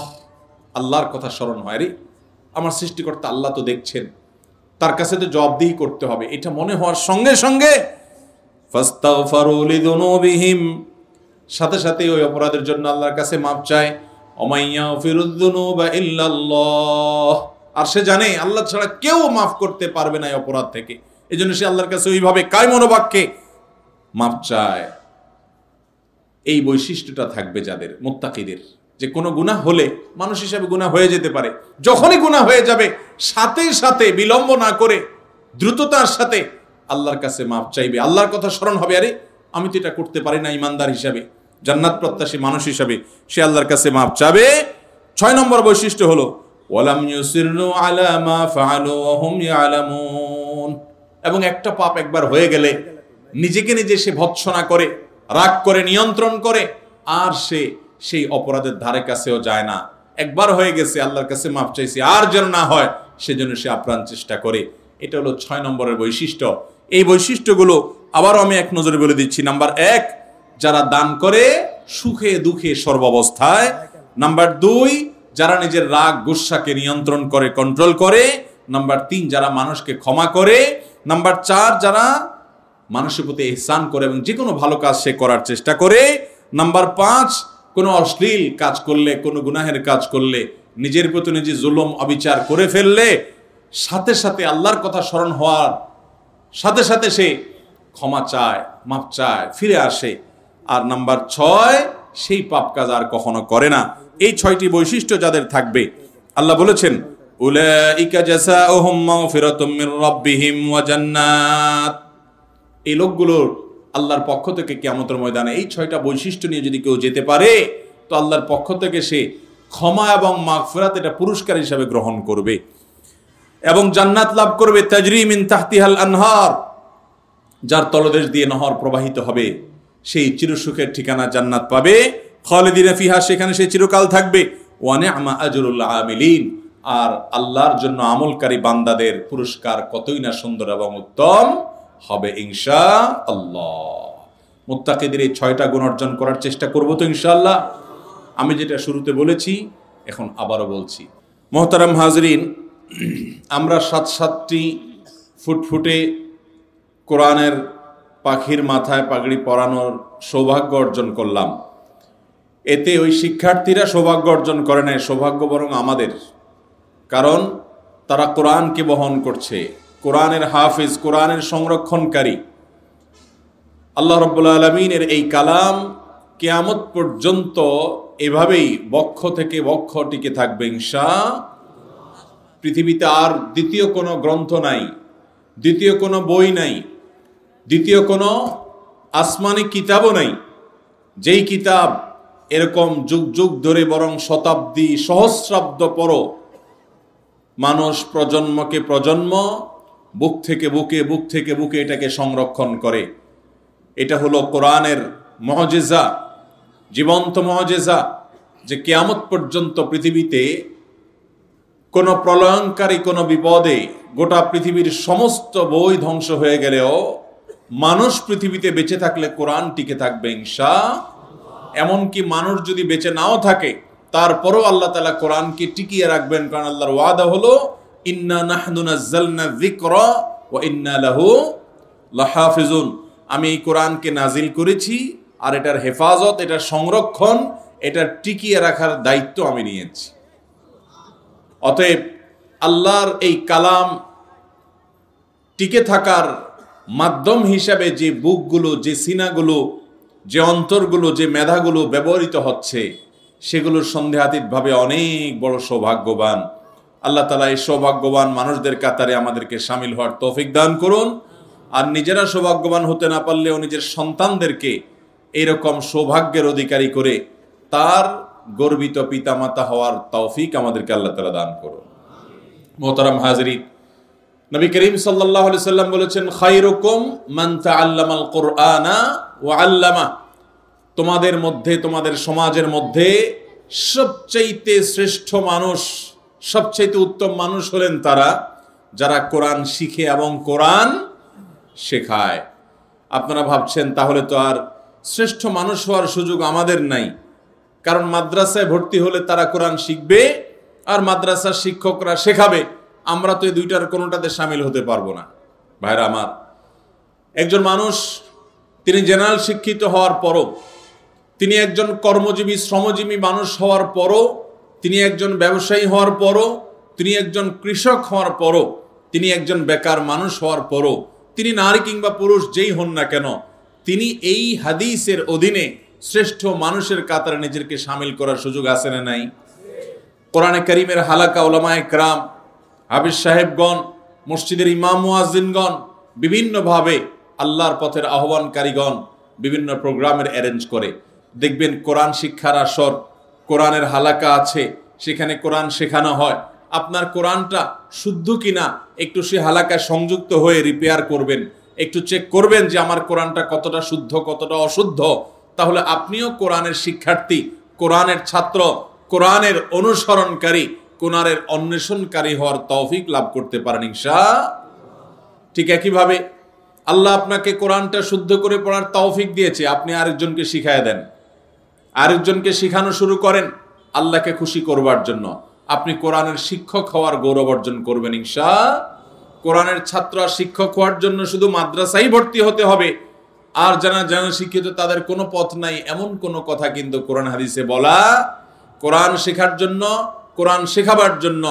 আল্লাহর কথা স্মরণ হয়, রে আমার সৃষ্টিকর্তা আল্লাহ তো দেখছেন, তার কাছে তো জবাবদিহি করতে হবে, এটা মনে হওয়ার সঙ্গে সঙ্গে ফাস্তাগফারু লিযুনুবিহিম, সাথে সাথে ওই অপরাধের জন্য আল্লাহর কাছে মাপ চায়। ওমাইয়াগফিরুয যুনুবা ইল্লাল্লাহ, আর সে জানে আল্লাহ ছাড়া কেউ মাফ করতে পারবে না এই অপরাধ থেকে, এজন্য সে আল্লাহর কাছে ওইভাবে কায় মনোবাক্যে মাপ চায়। এই বৈশিষ্ট্যটা থাকবে যাদের, মুত্তাকিদের, যে কোনো গুনাহ হলে মানুষ হিসাবে গুনাহ হয়ে যেতে পারে, যখনই গুনাহ হয়ে যাবে সাথে সাথে বিলম্ব না করে দ্রুততার সাথে আল্লাহর কাছে মাপ চাইবে। আল্লাহর কথা স্মরণ হবে, আরে আমি তো এটা করতে পারি না, ইমানদার হিসাবে, জান্নাত প্রত্যাশী মানুষ হিসাবে সে আল্লাহর কাছে মাপ চাবে। 6 নম্বর বৈশিষ্ট্য হলো ওয়ালাম ইউসিরু আলা মা ফাআলু ওয়া হুম ইয়ালামুন, এবং একটা পাপ একবার হয়ে গেলে নিজেকে নিজে সে ভৎসনা করে, রাগ করে, নিয়ন্ত্রণ করে, আর সে সেই অপরাধের ধারে কাছেও যায় না। একবার হয়ে গেছে, আল্লাহর কাছে মাপ চাইছে, আর যেন না হয় সেজন্য সে আপ্রাণ চেষ্টা করে। এটা হলো 6 নম্বরের বৈশিষ্ট্য। এই বৈশিষ্ট্যগুলো আবারও আমি এক নজরে বলে দিচ্ছি। নাম্বার 1, যারা দান করে সুখে দুঃখে সর্বাবস্থায়। নাম্বার 2, যারা নিজের রাগ গুসাকে নিয়ন্ত্রণ করে, কন্ট্রোল করে। নাম্বার 3, যারা মানুষকে ক্ষমা করে। নাম্বার 4, যারা মানুষের প্রতি ইহসান করে এবং যে কোনো ভালো কাজ সে করার চেষ্টা করে। নাম্বার 5, কোনো অশ্লীল কাজ করলে, কোনো গুনাহের কাজ করলে, নিজের প্রতি নিজে জুলুম অবিচার করে ফেললে সাথে সাথে আল্লাহর কথা স্মরণ হওয়ার সাথে সাথে সে ক্ষমা চায়, মাপ চায়, ফিরে আসে। আর নাম্বার 6, সেই পাপ কাজ আর কখনো করে না। এই 6টি বৈশিষ্ট্য যাদের থাকবে, আল্লাহ বলেছেন উলাইকা জাযাউহুম মাগফিরাতুম মির রাব্বিহিম ওয়া জান্নাত, এই লোকগুলোর আল্লাহর পক্ষ থেকে কিয়ামতের ময়দানে এই 6টা বৈশিষ্ট্য নিয়ে যদি কেউ যেতে পারে, তো আল্লাহর পক্ষ থেকে সে ক্ষমা এবং মাগফিরাত এটা পুরস্কার হিসাবে গ্রহণ করবে এবং জান্নাত লাভ করবে। তাজরি মিন তাহতিহাল আনহার, যার তলদেশ দিয়ে নহর প্রবাহিত হবে, সেই চিরসুখের ঠিকানা জান্নাত পাবে। খালিদিনা ফিহা, সেখানে সে চিরকাল থাকবে। ওয়া নি'মা আজরুল আমিলিন, আর আল্লাহর জন্য আমলকারী বান্দাদের পুরস্কার কতই না সুন্দর এবং উত্তম হবে ইনশাআল্লাহ। মুত্তাকিদের এই 6টা গুণ অর্জন করার চেষ্টা করব তো ইনশাআল্লাহ। আমি যেটা শুরুতে বলেছি এখন আবারও বলছি। মোহতারাম হাজরিন, আমরা 7টি ফুটফুটে কোরআনের পাখির মাথায় পাগড়ি পরানোর সৌভাগ্য অর্জন করলাম। এতে ওই শিক্ষার্থীরা সৌভাগ্য অর্জন করে নাই, সৌভাগ্য বরং আমাদের, কারণ তারা কোরআনকে বহন করছে, কোরআনের হাফিজ, কোরআনের সংরক্ষণকারী। আল্লাহ রাব্বুল আলামিনের এই কালাম কিয়ামত পর্যন্ত এভাবেই বক্ষ থেকে বক্ষ টিকে থাকবে ইনশাআল্লাহ। পৃথিবীতে আর দ্বিতীয় কোনো গ্রন্থ নাই, দ্বিতীয় কোনো বই নাই, দ্বিতীয় কোনো আসমানি কিতাবও নাই, যেই কিতাব এরকম যুগ যুগ ধরে, বরং শতাব্দী সহস্রাব্দ পর মানুষ প্রজন্মকে প্রজন্ম বুক থেকে বুকে, বুক থেকে বুকে এটাকে সংরক্ষণ করে। এটা হলো কোরআনের মুজিজা, জীবন্ত মুজিজা, যে কিয়ামত পর্যন্ত পৃথিবীতে কোনো প্রলয়ঙ্কারী কোনো বিপদে গোটা পৃথিবীর সমস্ত বই ধ্বংস হয়ে গেলেও মানুষ পৃথিবীতে বেঁচে থাকলে কোরআন টিকে থাকবে ইনশাআল্লাহ। এমনকি মানুষ যদি বেঁচে নাও থাকে তারপরও আল্লাহ তাআলা কোরআনকে টিকিয়ে রাখবেন, কারণ আল্লাহর ওয়াদা হলো ইন্না নাহনু নাযালনা যিকরা ওয়া ইন্না লাহু লাহাফিজুন। আমি এই কোরআনকে নাজিল করেছি আর এটার হেফাজত, এটার সংরক্ষণ, এটা টিকিয়ে রাখার দায়িত্ব আমি নিয়েছি। অতএব আল্লাহর এই কালাম টিকে থাকার মাধ্যম হিসাবে যে বুকগুলো, যে সিনাগুলো, যে অন্তরগুলো, যে মেধাগুলো ব্যবহৃত হচ্ছে, সেগুলোর সন্দেহাতীতভাবে অনেক বড় সৌভাগ্যবান। আল্লাহ তাআলা এই সৌভাগ্যবান মানুষদের কাতারে আমাদেরকে শামিল হওয়ার তৌফিক দান করুন। আর নিজেরা সৌভাগ্যবান হতে না পারলেও নিজের সন্তানদেরকে এইরকম সৌভাগ্যের অধিকারী করে তার গর্বিত পিতামাতা হওয়ার তৌফিক আমাদেরকে আল্লাহ তাআলা দান করুন। মোহতারাম হাজরিন, নবী করিম সাল্লাল্লাহু আলাইহি সাল্লাম বলেছেন, খায়রুকুম মান তাআল্লামাল কুরআনা ওয়া আল্লামা। তোমাদের মধ্যে, তোমাদের সমাজের মধ্যে সবচাইতে শ্রেষ্ঠ মানুষ, সবচাইতে উত্তম মানুষ হলেন তারা যারা কোরআন শিখে এবং কোরআন শেখায়। আপনারা ভাবছেন তাহলে তো আর শ্রেষ্ঠ মানুষ হওয়ার সুযোগ আমাদের নাই, কারণ মাদ্রাসায় ভর্তি হলে তারা কোরআন শিখবে আর মাদ্রাসার শিক্ষকরা শেখাবে। আমরা তো এই দুইটার কোনোটাতে সামিল হতে পারবো না। ভাইরা আমার, একজন মানুষ তিনি জেনারেল শিক্ষিত হওয়ার পরও, তিনি একজন কর্মজীবী শ্রমজীবী মানুষ হওয়ার পরও, তিনি একজন ব্যবসায়ী হওয়ার পরও, তিনি একজন কৃষক হওয়ার পরও, তিনি একজন বেকার মানুষ হওয়ার পরও, তিনি নারী কিংবা পুরুষ যেই হন না কেন, তিনি এই হাদিসের অধীনে শ্রেষ্ঠ মানুষের কাতারে নিজেকে সামিল করার সুযোগ আছে না নাই? কোরআনে কারীমের হালাকা উলামায়ে কেরাম, হাফেজ সাহেবগণ, মসজিদের ইমাম মুয়াজ্জিনগণ, বিভিন্নভাবে আল্লাহর পথের আহ্বানকারীগণ বিভিন্ন প্রোগ্রামের অ্যারেঞ্জ করে। দেখবেন কোরআন শিক্ষার আসর, কোরআনের হালাকা আছে, সেখানে কোরআন শেখানো হয়। আপনার কোরআনটা শুদ্ধ কিনা একটু সে হালাকায় সংযুক্ত হয়ে রিপেয়ার করবেন, একটু চেক করবেন যে আমার কোরআনটা কতটা শুদ্ধ, কতটা অশুদ্ধ। তাহলে আপনিও কোরআনের শিক্ষার্থী, কোরআনের ছাত্র, কোরআনের অনুসরণকারী, কোরআনের অন্বেষণকারী হওয়ার তৌফিক লাভ করতে পারেন ইনশাআল্লাহ। ঠিক একইভাবে আল্লাহ আপনাকে কোরআনটা শুদ্ধ করে পড়ার তৌফিক দিয়েছে, আপনি আরেকজনকে শিখায় দেন, আরেকজনকে শিখানো শুরু করেন আল্লাহকে খুশি করবার জন্য। আপনি কোরআনের শিক্ষক হওয়ার গৌরব অর্জন করবেন ইনশাআল্লাহ। কোরআনের ছাত্র আর শিক্ষক হওয়ার জন্য শুধু মাদ্রাসায় ভর্তি হতে হবে আর যারা শিক্ষিত তাদের কোনো পথ নাই, এমন কোনো কথা কিন্তু কোরআন হাদিসে বলা। কোরআন শেখার জন্য, কোরআন শেখাবার জন্য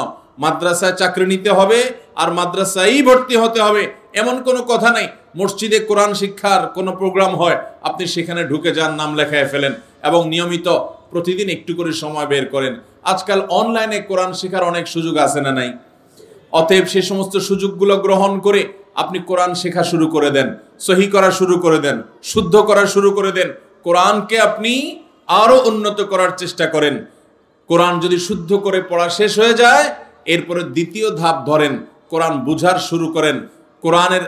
মাদ্রাসায় চাকরি নিতে হবে আর মাদ্রাসায় ভর্তি হতে হবে এমন কোনো কথা নাই। মসজিদে কোরআন শিক্ষার কোনো প্রোগ্রাম হয়, আপনি সেখানে ঢুকে যান, নাম লেখায় ফেলেন এবং নিয়মিত প্রতিদিন একটু করে সময় বের করেন। আজকাল অনলাইনে কোরআন শেখার অনেক সুযোগ আছে না নাই? অতএব সেই সমস্ত সুযোগগুলো গ্রহণ করে আপনি কোরআন শেখা শুরু করে দেন, সহি করা শুরু করে দেন, শুদ্ধ করা শুরু করে দেন। কোরআনকে আপনি আরো উন্নত করার চেষ্টা করেন। কোরআন যদি শুদ্ধ করে পড়া শেষ হয়ে যায়, এরপরে দ্বিতীয় ধাপ ধরেন, কোরআন বুঝার শুরু করেন। কোরআনের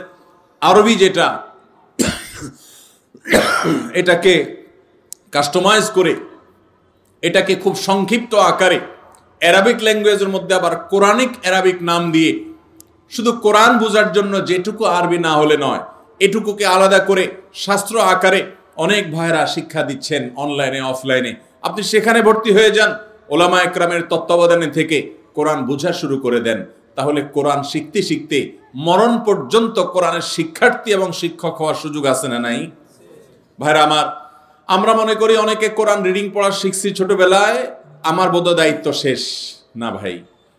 আরবি যেটা, এটাকে কাস্টমাইজ করে, এটাকে খুব সংক্ষিপ্ত আকারে অ্যারাবিক ল্যাঙ্গুয়েজের মধ্যে আবার কোরআনিক অ্যারাবিক নাম দিয়ে শুধু কোরআন বোঝার জন্য যেটুকু আরবি না হলে নয়, এটুকুকে আলাদা করে শাস্ত্র আকারে অনেক ভাইরা শিক্ষা দিচ্ছেন অনলাইনে অফলাইনে। আপনি সেখানে ভর্তি হয়ে যান, ওলামা একরামের তত্ত্বাবধানে থেকে কোরআন বোঝা শুরু করে দেন। তাহলে কোরআন শিখতে শিখতে মরণ পর্যন্ত কোরআনের শিক্ষার্থী এবং শিক্ষক হওয়ার সুযোগ আছে না নাই? ভাইরা আমার, আমরা মনে করি অনেকে কোরআন রিডিং পড়া শিখছি ছোটবেলায়, আমার বোধ দায়িত্ব শেষ। না ভাই,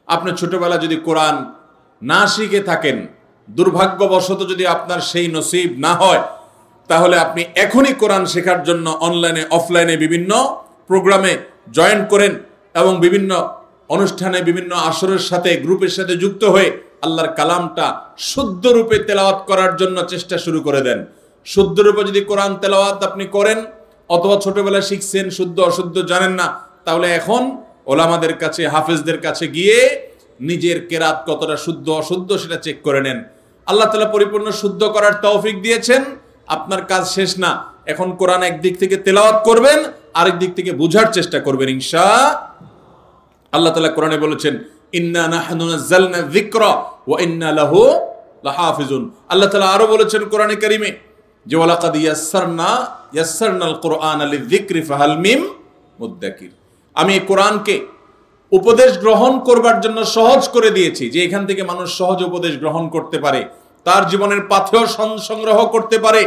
আপনি ছোটবেলা যদি কোরআন না শিখে থাকেন, দুর্ভাগ্যবশত যদি আপনার সেই নসিব না হয়, তাহলে আপনি এখনই কোরআন শেখার জন্য অনলাইনে অফলাইনে বিভিন্ন প্রোগ্রামে জয়েন করেন এবং বিভিন্ন অনুষ্ঠানে, বিভিন্ন আসরের সাথে, গ্রুপের সাথে যুক্ত হয়ে আল্লাহর কালামটা শুদ্ধ রূপে তেলাওয়াত করার জন্য চেষ্টা শুরু করে দেন। শুদ্ধ রূপে যদি কোরআন তেলাওয়াত আপনি করেন, অথবা ছোটবেলায় শিখছেন, শুদ্ধ অশুদ্ধ জানেন না, তাহলে এখন ওলামাদের কাছে, হাফেজদের কাছে গিয়ে নিজের কেরাত কতটা শুদ্ধ অশুদ্ধ সেটা চেক করে নেন। আল্লাহ তাআলা পরিপূর্ণ শুদ্ধ করার তৌফিক দিয়েছেন, আপনার কাজ শেষ না। এখন কোরআন একদিক থেকে তেলাওয়াত করবেন, আরেক দিক থেকে বোঝার চেষ্টা করবেন ইনশাআল্লাহ। আল্লাহ তাআলা কোরআনে বলেছেন, ইন্না নাহনু নাযালনা যিকরা ওয়া ইন্না লাহু লাহাফিজুন। আল্লাহ তাআলা আরো বলেছেন কোরআনে কারীমে, যে ওয়ালাকাদ ইয়াসসারনাল কুরআনা লিযিকরি ফাহাল মিন মুদ্দাকির, আমি এই কোরআনকে উপদেশ গ্রহণ করবার জন্য সহজ করে দিয়েছি, যে এখান থেকে মানুষ সহজ উপদেশ গ্রহণ করতে পারে, তার জীবনের পাথেয় সংগ্রহ করতে পারে।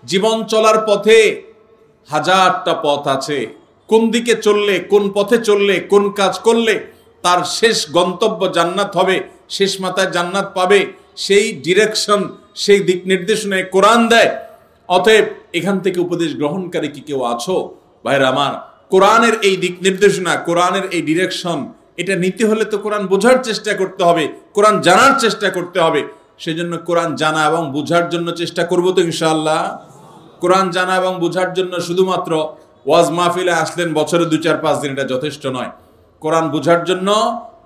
জীবন চলার পথে হাজারটা পথ আছে, কোন দিকে চললে, কোন পথে চললে, কোন কাজ করলে তার শেষ গন্তব্য জান্নাত হবে, শেষ মাথায় জান্নাত পাবে, সেই ডিরেকশন, সেই দিক নির্দেশনায় কোরআন দেয়। অতএব এখান থেকে উপদেশ গ্রহণকারী কি কেউ আছো? ভাইরা আমার, কোরআনের এই দিক নির্দেশনা, কোরআনের এই ডিরেকশন, এটা নিতে হলে তো কোরআন বোঝার চেষ্টা করতে হবে, কোরআন জানার চেষ্টা করতে হবে। সেজন্য কোরআন জানা এবং বোঝার জন্য চেষ্টা করবো তো ইনশাআল্লাহ। কোরআন জানা এবং বোঝার জন্য শুধুমাত্র ওয়াজ মাহফিলে আসলেন বছরে 2-4-5 দিন, এটা যথেষ্ট নয়। কোরআন বোঝার জন্য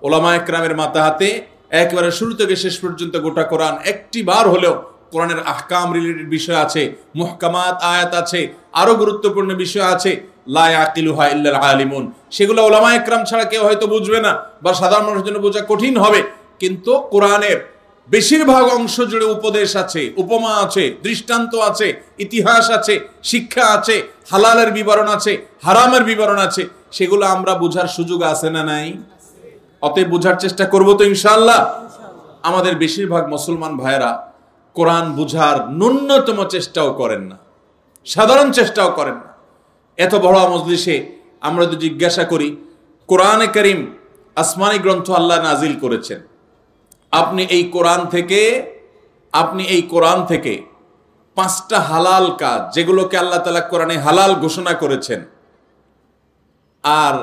ওলামায়ে কেরামের মাথা হাতে একেবারে শুরু থেকে শেষ পর্যন্ত গোটা কোরআন একটি বার হলেও কোরআনের আহকাম রিলেটেড বিষয় আছে, মুহকামাত আয়াত আছে, আরো গুরুত্বপূর্ণ বিষয় আছে, লা ইয়াকিলুহা ইল্লাল আলিমুন, সেগুলো ওলামায়ে কেরাম ছাড়া কেউ হয়তো বুঝবে না বা সাধারণ মানুষের জন্য বোঝা কঠিন হবে। কিন্তু কোরআনের বেশিরভাগ অংশ জুড়ে উপদেশ আছে, উপমা আছে, দৃষ্টান্ত আছে, ইতিহাস আছে, শিক্ষা আছে, হালালের বিবরণ আছে, হারামের বিবরণ আছে, সেগুলো আমরা বোঝার সুযোগ আছে না নাই? অতএব বোঝার চেষ্টা করব তো ইনশাআল্লাহ। আমাদের বেশিরভাগ মুসলমান ভাইয়েরা কোরআন বুঝার ন্যূনতম চেষ্টাও করেন না, সাধারণ চেষ্টাও করেন না। এত বড় মজলিসে আমরা যদি জিজ্ঞাসা করি, কোরআনে কারীম আসমানি গ্রন্থ আল্লাহ নাজিল করেছেন, আপনি এই কোরআন থেকে 5টা হালাল কাজ, যেগুলোকে আল্লাহ তাআলা কোরআনে হালাল ঘোষণা করেছেন, আর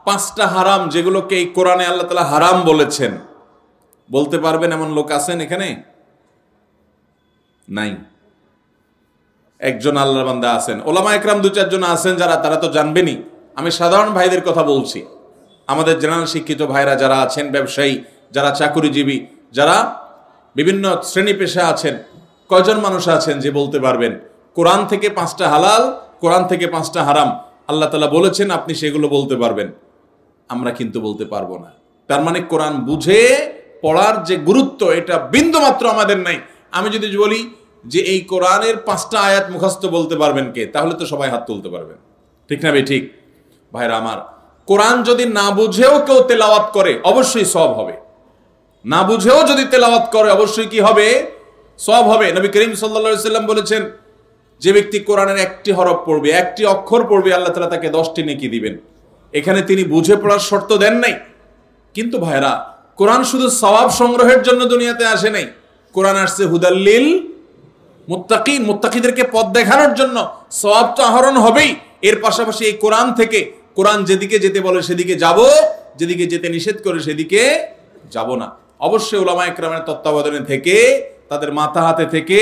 5টা হারাম, যেগুলোকে এই কোরআনে আল্লাহ তাআলা হারাম বলেছেন, বলতে পারবেন এমন লোক আছেন এখানে? নাই। একজন আল্লাহর বান্দা আছেন, ওলামায়ে কেরাম 2-4 জন আছেন যারা, তারা তো জানবেনই। আমি সাধারণ ভাইদের কথা বলছি, আমাদের জেনারেল শিক্ষিত ভাইরা যারা আছেন, ব্যবসায়ী যারা, চাকুরিজীবী যারা, বিভিন্ন শ্রেণী পেশা আছেন, কয়জন মানুষ আছেন যে বলতে পারবেন কোরআন থেকে 5টা হালাল, কোরআন থেকে 5টা হারাম আল্লাহ তাআলা বলেছেন, আপনি সেগুলো বলতে পারবেন? আমরা কিন্তু বলতে পারবো না। তার মানে কোরআন বুঝে পড়ার যে গুরুত্ব, এটা বিন্দু মাত্র আমাদের নাই। আমি যদি বলি যে এই কোরআনের 5টা আয়াত মুখস্থ বলতে পারবেন কে, তাহলে তো সবাই হাত তুলতে পারবেন, ঠিক না ভাই? ঠিক। ভাইরা আমার, কোরআন যদি না বুঝেও কেউ তেলাওয়াত করে অবশ্যই সওয়াব হবে, না বুঝেও যদি তেলাওয়াত করে অবশ্যই কি হবে? সওয়াব হবে। নবী করিম সাল্লাল্লাহু আলাইহি সাল্লাম বলেছেন, যে ব্যক্তি কোরআনের একটি হরফ পড়বে, একটি অক্ষর পড়বে, আল্লাহ তাআলা তাকে 10টি নেকি দিবেন। এখানে তিনি বুঝে পড়ার শর্ত দেন নাই। কিন্তু ভাইরা, কোরআন শুধু সওয়াব সংগ্রহের জন্য দুনিয়াতে আসে নাই, কোরআন আসছে হুদাল্লিল মুত্তাকিন, মুত্তাকিদেরকে পথ দেখানোর জন্য। সওয়াব তো আহরণ হবেই, এর পাশাপাশি এই কোরআন থেকে, কোরআন যেদিকে যেতে বলে সেদিকে যাব, যেদিকে যেতে নিষেধ করে সেদিকে যাব না। অবশ্যই উলামায়ে কেরামের তত্ত্বাবধানে থেকে, তাদের মাথা হাতে থেকে,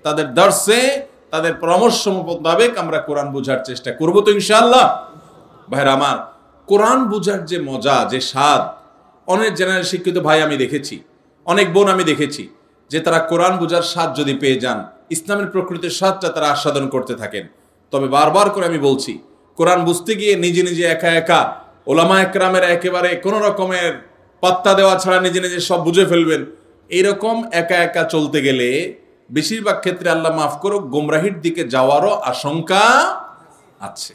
তাদের দর্শে, তাদের পরামর্শ মোতাবেক আমরা কোরআন বোঝার চেষ্টা করব তো ইনশাআল্লাহ। ভাইরা আমার, কোরআন বোঝার যে মজা, যে স্বাদ, অনেক জেনারেল শিক্ষিত ভাই আমি দেখেছি, অনেক বোন আমি দেখেছি, যে তারা কোরআন বোঝার স্বাদ যদি পেয়ে যান, ইসলামের প্রকৃতির স্বাদটা তারা আস্বাদন করতে থাকেন। তবে বারবার করে আমি বলছি, কোরআন বুঝতে গিয়ে নিজে নিজে একা একা ওলামায়ে কেরামের একেবারে কোনো রকমের পাত্তা দেওয়া ছাড়া নিজে নিজে সব বুঝে ফেলবেন, এইরকম একা একা চলতে গেলে বেশিরভাগ ক্ষেত্রে আল্লাহ মাফ করুক, গোমরাহির দিকে যাওয়ারও আশঙ্কা আছে।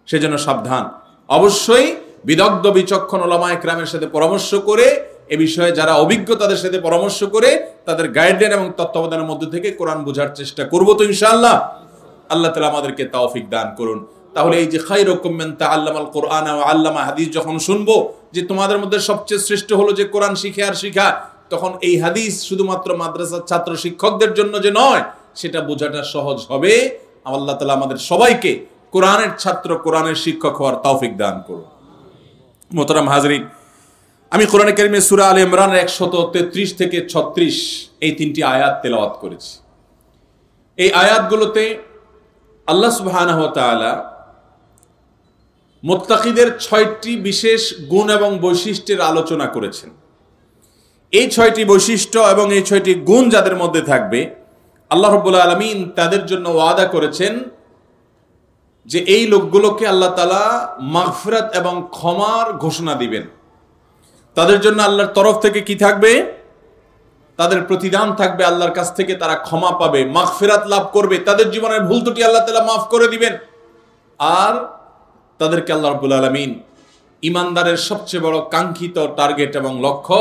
সেজন্য সাবধান। অবশ্যই বিদগ্ধ বিচক্ষণ ওলামায়ে কেরামের সাথে পরামর্শ করে, এ বিষয়ে যারা অভিজ্ঞ তাদের সাথে পরামর্শ করে, তাদের গাইডলাইন এবং তত্ত্বাবধানের মধ্যে থেকে কোরআন বোঝার চেষ্টা করব তো ইনশাআল্লাহ। আল্লাহ তাআলা আমাদেরকে তৌফিক দান করুন। তাহলে এই যে খায়রুকুম মান তাআল্লামাল কুরআন ওয়া আল্লামা, হাদিস যখন শুনবো যে তোমাদের মধ্যে সবচেয়ে শ্রেষ্ঠ হলো যে কোরআন শিখে আর শিখায়, তখন এই হাদিস শুধুমাত্র মাদ্রাসার ছাত্র শিক্ষকদের জন্য যে নয়, সেটা বোঝাটা সহজ হবে। আল্লাহ তাআলা আমাদের সবাইকে কোরআনের ছাত্র, কোরআনের শিক্ষক হওয়ার তৌফিক দান করুন। মোহতারাম হাজরিন, আমি কোরআন কারীমের সূরা আলে ইমরানের 133 থেকে 36 এই 3টি আয়াত তেলাওয়াত করেছি। এই আয়াতগুলোতে আল্লাহ সুবহানাহু ওয়া তাআলা মুত্তাকিদের 6টি বিশেষ গুণ এবং বৈশিষ্ট্যের আলোচনা করেছেন। এই 6টি বৈশিষ্ট্য এবং এই 6টি গুণ যাদের মধ্যে থাকবে, আল্লাহ রাব্বুল আলামিন তাদের জন্য ওয়াদা করেছেন যে এই লোকগুলোকে আল্লাহ তাআলা মাগফিরাত এবং ক্ষমার ঘোষণা দিবেন। তাদের জন্য আল্লাহর তরফ থেকে কি থাকবে? তাদের প্রতিদান থাকবে আল্লাহর কাছ থেকে, তারা ক্ষমা পাবে, মাগফিরাত লাভ করবে, তাদের জীবনের ভুল ত্রুটি আল্লাহ তাআলা মাফ করে দিবেন। আর তাদেরকে আল্লাহ রাব্বুল আলামিন ইমানদারের সবচেয়ে বড় কাঙ্ক্ষিত টার্গেট এবং লক্ষ্য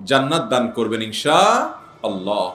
জান্নাত দান করবেন ইনশাআল্লাহ।